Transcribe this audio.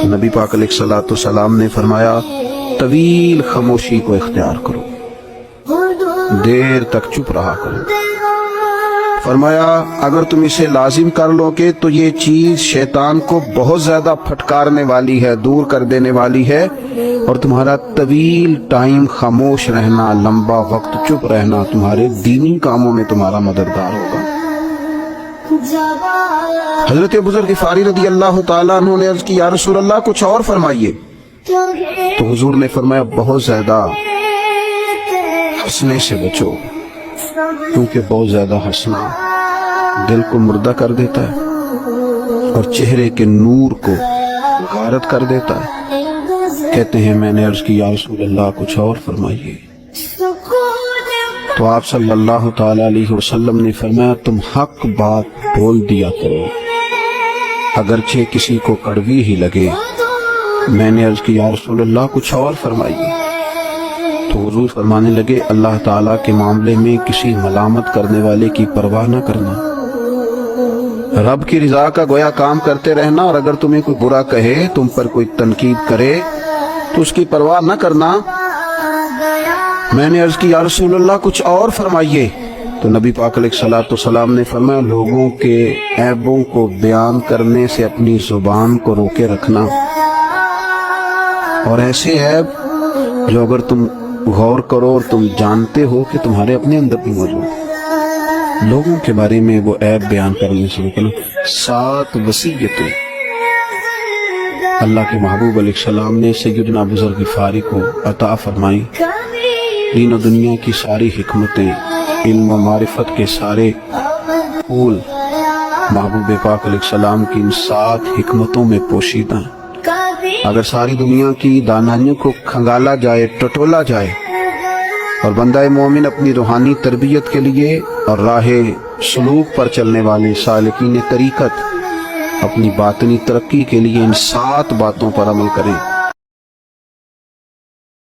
نبی پاک علیہ الصلوۃ والسلام نے فرمایا طویل خاموشی کو اختیار کرو، دیر تک چپ رہا کرو۔ فرمایا اگر تم اسے لازم کر لو گے تو یہ چیز شیطان کو بہت زیادہ پھٹکارنے والی ہے، دور کر دینے والی ہے، اور تمہارا طویل ٹائم خاموش رہنا، لمبا وقت چپ رہنا تمہارے دینی کاموں میں تمہارا مددگار ہوگا۔ حضرت ابو ذر غفاری رضی اللہ تعالیٰ عنہ نے عرض کی یا رسول اللہ کچھ اور فرمائیے، تو حضور نے فرمایا بہت زیادہ ہنسنے سے بچو، کیونکہ بہت زیادہ ہنسنا دل کو مردہ کر دیتا ہے اور چہرے کے نور کو غارت کر دیتا ہے۔ کہتے ہیں میں نے عرض کی یا رسول اللہ کچھ اور فرمائیے، تو آپ صلی اللہ تعالی علیہ وسلم نے فرمایا تم حق بات بول دیا کرو اگرچہ کسی کو کڑوی ہی لگے۔ میں نے عرض کی یا رسول اللہ کچھ اور فرمائیے، تو حضور فرمانے لگے اللہ تعالیٰ کے معاملے میں کسی ملامت کرنے والے کی پرواہ نہ کرنا، رب کی رضا کا گویا کام کرتے رہنا، اور اگر تمہیں کوئی برا کہے، تم پر کوئی تنقید کرے تو اس کی پرواہ نہ کرنا۔ میں نے عرض کی یا رسول اللہ کچھ اور فرمائیے، تو نبی پاک علیہ الصلوۃ والسلام نے فرمایا لوگوں کے عیبوں کو بیان کرنے سے اپنی زبان کو روکے رکھنا، اور ایسے عیب جو اگر تم غور کرو اور تم جانتے ہو کہ تمہارے اپنے اندر بھی موجود، لوگوں کے بارے میں وہ عیب بیان کرنے سے روکنا۔ 7 وصیتیں اللہ کے محبوب علیہ السلام نے سیدنا ابو ذر غفاری کو عطا فرمائی۔ دین و دنیا کی ساری حکمتیں، علم و معرفت کے سارے پھول محبوب پاک علیہ السلام کی ان 7 حکمتوں میں پوشیدہ ہیں۔ اگر ساری دنیا کی دانائیوں کو کھنگالا جائے، ٹٹولا جائے، اور بندہ مومن اپنی روحانی تربیت کے لیے اور راہ سلوک پر چلنے والے سالکین طریقت اپنی باطنی ترقی کے لیے ان 7 باتوں پر عمل کریں